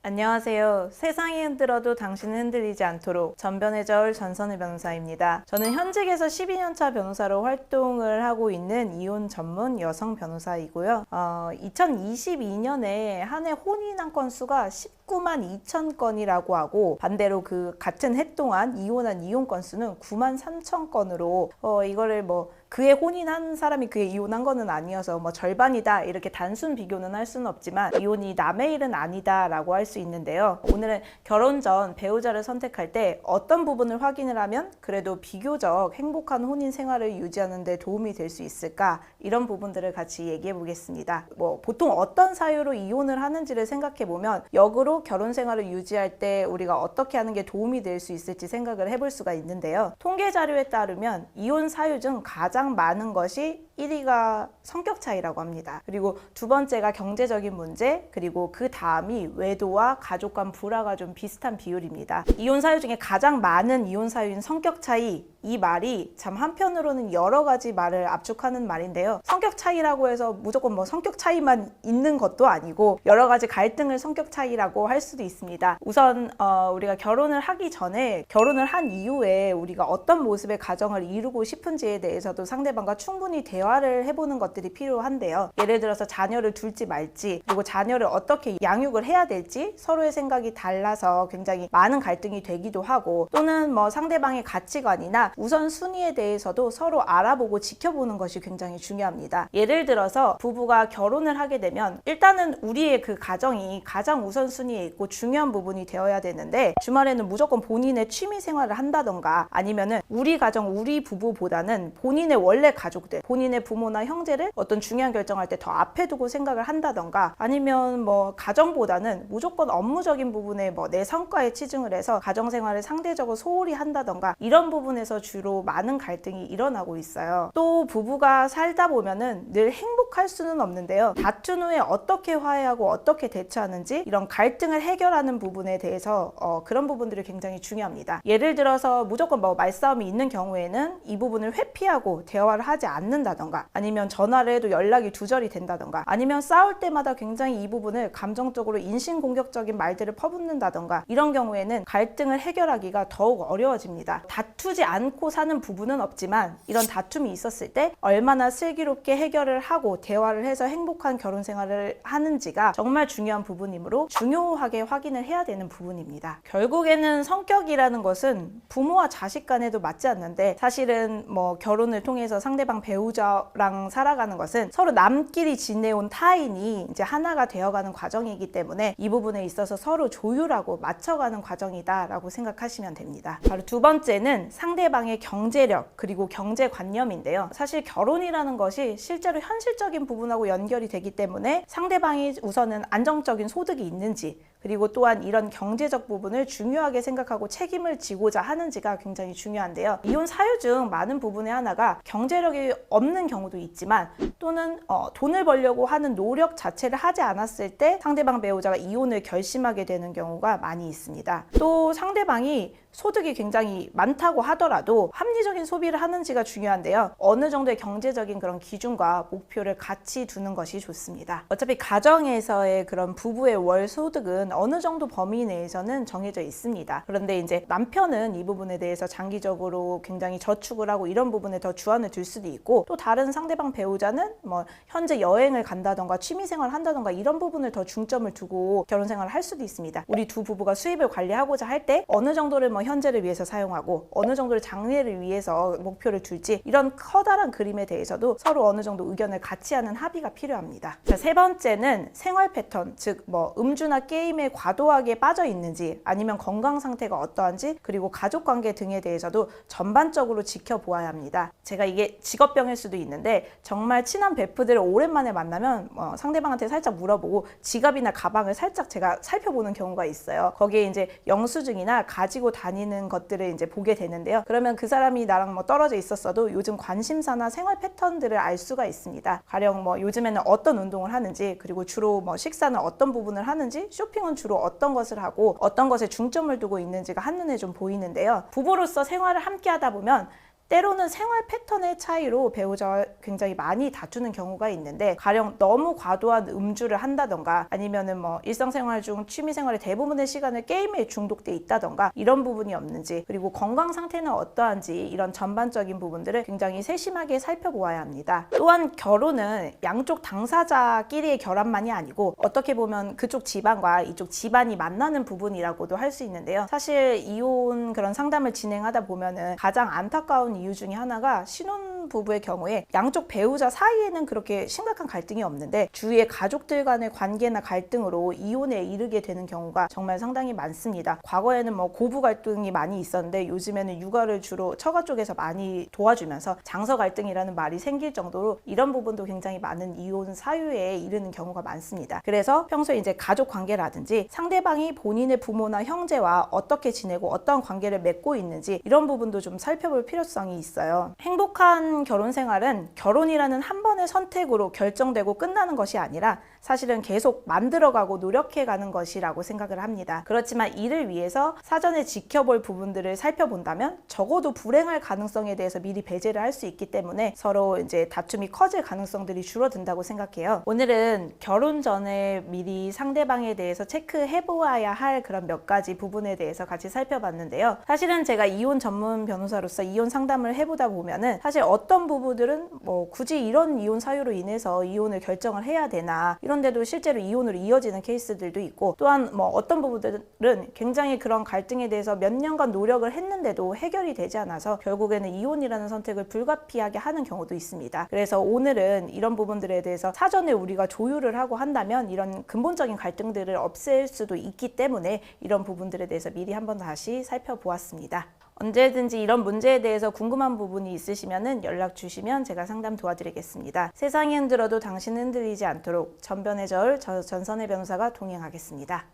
안녕하세요. 세상이 흔들어도 당신은 흔들리지 않도록 전변의 저울 전선우 변호사입니다. 저는 현직에서 12년차 변호사로 활동을 하고 있는 이혼 전문 여성 변호사이고요. 2022년에 한 해 혼인한 건수가 19만 2천 건이라고 하고, 반대로 그 같은 해 동안 이혼한 이혼 건수는 9만 3천 건으로 이거를 그해 혼인한 사람이 그해 이혼한 거는 아니어서 절반이다 이렇게 단순 비교는 할 수는 없지만 이혼이 남의 일은 아니다 라고 할 수 있는데요. 오늘은 결혼 전 배우자를 선택할 때 어떤 부분을 확인을 하면 그래도 비교적 행복한 혼인 생활을 유지하는 데 도움이 될 수 있을까, 이런 부분들을 같이 얘기해 보겠습니다. 보통 어떤 사유로 이혼을 하는지를 생각해 보면 역으로 결혼 생활을 유지할 때 우리가 어떻게 하는 게 도움이 될 수 있을지 생각을 해볼 수가 있는데요. 통계 자료에 따르면 이혼 사유 중 가장 많은 것이 1위가 성격 차이라고 합니다. 그리고 두 번째가 경제적인 문제, 그리고 그 다음이 외도와 가족 간 불화가 좀 비슷한 비율입니다. 이혼 사유 중에 가장 많은 이혼 사유인 성격 차이, 이 말이 참 한편으로는 여러 가지 말을 압축하는 말인데요. 성격 차이라고 해서 무조건 성격 차이만 있는 것도 아니고 여러 가지 갈등을 성격 차이라고 할 수도 있습니다. 우선 우리가 결혼을 하기 전에, 결혼을 한 이후에 우리가 어떤 모습의 가정을 이루고 싶은지에 대해서도 상대방과 충분히 대화를 해보는 것들이 필요한데요. 예를 들어서 자녀를 둘지 말지, 그리고 자녀를 어떻게 양육을 해야 될지 서로의 생각이 달라서 굉장히 많은 갈등이 되기도 하고, 또는 상대방의 가치관이나 우선순위에 대해서도 서로 알아보고 지켜보는 것이 굉장히 중요합니다. 예를 들어서 부부가 결혼을 하게 되면 일단은 우리의 그 가정이 가장 우선순위에 있고 중요한 부분이 되어야 되는데, 주말에는 무조건 본인의 취미 생활을 한다던가, 아니면은 우리 가정, 우리 부부보다는 본인의 원래 가족들, 본인의 부모나 형제를 어떤 중요한 결정할 때 더 앞에 두고 생각을 한다던가, 아니면 가정보다는 무조건 업무적인 부분에 내 성과에 치중을 해서 가정생활을 상대적으로 소홀히 한다던가, 이런 부분에서 주로 많은 갈등이 일어나고 있어요. 또 부부가 살다 보면은 늘 행복할 수는 없는데요. 다툰 후에 어떻게 화해하고 어떻게 대처하는지, 이런 갈등을 해결하는 부분에 대해서 그런 부분들이 굉장히 중요합니다. 예를 들어서 무조건 말싸움이 있는 경우에는 이 부분을 회피하고 대화를 하지 않는다던가, 아니면 전화를 해도 연락이 두절이 된다던가, 아니면 싸울 때마다 굉장히 이 부분을 감정적으로 인신공격적인 말들을 퍼붓는다던가, 이런 경우에는 갈등을 해결하기가 더욱 어려워집니다. 다투지 않고 사는 부부는 없지만 이런 다툼이 있었을 때 얼마나 슬기롭게 해결을 하고 대화를 해서 행복한 결혼 생활을 하는지가 정말 중요한 부분이므로 중요하게 확인을 해야 되는 부분입니다. 결국에는 성격이라는 것은 부모와 자식 간에도 맞지 않는데, 사실은 결혼을 통해서 상대방 배우자랑 살아가는 것은 서로 남끼리 지내온 타인이 이제 하나가 되어가는 과정이기 때문에 이 부분에 있어서 서로 조율하고 맞춰가는 과정이다라고 생각하시면 됩니다. 바로 두 번째는 상대방의 경제력, 그리고 경제관념인데요. 사실 결혼이라는 것이 실제로 현실적인 부분하고 연결이 되기 때문에 상대방이 우선은 안정적인 소득이 있는지, 그리고 또한 이런 경제적 부분을 중요하게 생각하고 책임을 지고자 하는지가 굉장히 중요한데요. 이혼 사유 중 많은 부분의 하나가 경제력이 없는 경우도 있지만, 또는 돈을 벌려고 하는 노력 자체를 하지 않았을 때 상대방 배우자가 이혼을 결심하게 되는 경우가 많이 있습니다. 또 상대방이 소득이 굉장히 많다고 하더라도 합리적인 소비를 하는지가 중요한데요. 어느 정도의 경제적인 그런 기준과 목표를 같이 두는 것이 좋습니다. 어차피 가정에서의 그런 부부의 월 소득은 어느 정도 범위 내에서는 정해져 있습니다. 그런데 이제 남편은 이 부분에 대해서 장기적으로 굉장히 저축을 하고 이런 부분에 더 주안을 둘 수도 있고, 또 다른 상대방 배우자는 현재 여행을 간다던가 취미생활을 한다던가 이런 부분을 더 중점을 두고 결혼생활을 할 수도 있습니다. 우리 두 부부가 수입을 관리하고자 할 때 어느 정도를 현재를 위해서 사용하고 어느 정도를 장래를 위해서 목표를 둘지, 이런 커다란 그림에 대해서도 서로 어느 정도 의견을 같이 하는 합의가 필요합니다. 자, 세 번째는 생활 패턴, 즉 음주나 게임에 과도하게 빠져 있는지, 아니면 건강 상태가 어떠한지, 그리고 가족 관계 등에 대해서도 전반적으로 지켜보아야 합니다. 제가 이게 직업병일 수도 있는데, 정말 친한 베프들을 오랜만에 만나면 상대방한테 살짝 물어보고 지갑이나 가방을 살짝 제가 살펴보는 경우가 있어요. 거기에 이제 영수증이나 가지고 다니는 것들을 이제 보게 되는데요. 그러면 그 사람이 나랑 떨어져 있었어도 요즘 관심사나 생활 패턴들을 알 수가 있습니다. 가령 요즘에는 어떤 운동을 하는지, 그리고 주로 식사는 어떤 부분을 하는지, 쇼핑은 주로 어떤 것을 하고 어떤 것에 중점을 두고 있는지가 한눈에 좀 보이는데요. 부부로서 생활을 함께 하다 보면 때로는 생활 패턴의 차이로 배우자와 굉장히 많이 다투는 경우가 있는데, 가령 너무 과도한 음주를 한다던가 아니면은 뭐 일상생활 중 취미생활의 대부분의 시간을 게임에 중독돼 있다던가 이런 부분이 없는지, 그리고 건강 상태는 어떠한지, 이런 전반적인 부분들을 굉장히 세심하게 살펴보아야 합니다. 또한 결혼은 양쪽 당사자끼리의 결합만이 아니고 어떻게 보면 그쪽 집안과 이쪽 집안이 만나는 부분이라고도 할 수 있는데요. 사실 이혼 그런 상담을 진행하다 보면은 가장 안타까운 이유 중에 하나가, 신혼부부의 경우에 양쪽 배우자 사이에는 그렇게 심각한 갈등이 없는데 주위의 가족들 간의 관계나 갈등으로 이혼에 이르게 되는 경우가 정말 상당히 많습니다. 과거에는 뭐 고부 갈등이 많이 있었는데 요즘에는 육아를 주로 처가 쪽에서 많이 도와주면서 장서 갈등이라는 말이 생길 정도로 이런 부분도 굉장히 많은 이혼 사유에 이르는 경우가 많습니다. 그래서 평소에 이제 가족 관계라든지 상대방이 본인의 부모나 형제와 어떻게 지내고 어떤 관계를 맺고 있는지, 이런 부분도 좀 살펴볼 필요성이 있어요. 행복한 결혼 생활은 결혼이라는 한 번의 선택으로 결정되고 끝나는 것이 아니라 사실은 계속 만들어가고 노력해가는 것이라고 생각을 합니다. 그렇지만 이를 위해서 사전에 지켜볼 부분들을 살펴본다면 적어도 불행할 가능성에 대해서 미리 배제를 할 수 있기 때문에 서로 이제 다툼이 커질 가능성들이 줄어든다고 생각해요. 오늘은 결혼 전에 미리 상대방에 대해서 체크해 보아야 할 그런 몇 가지 부분에 대해서 같이 살펴봤는데요. 사실은 제가 이혼 전문 변호사로서 이혼 상담을 해보다 보면은 사실 어떤 부부들은 뭐 굳이 이런 이혼 사유로 인해서 이혼을 결정을 해야 되나, 이런데도 실제로 이혼으로 이어지는 케이스들도 있고, 또한 뭐 어떤 부부들은 굉장히 그런 갈등에 대해서 몇 년간 노력을 했는데도 해결이 되지 않아서 결국에는 이혼이라는 선택을 불가피하게 하는 경우도 있습니다. 그래서 오늘은 이런 부분들에 대해서 사전에 우리가 조율을 하고 한다면 이런 근본적인 갈등들을 없앨 수도 있기 때문에 이런 부분들에 대해서 미리 한번 다시 살펴보았습니다. 언제든지 이런 문제에 대해서 궁금한 부분이 있으시면 연락 주시면 제가 상담 도와드리겠습니다. 세상이 흔들어도 당신은 흔들리지 않도록 전변의 저울, 전선의 변호사가 동행하겠습니다.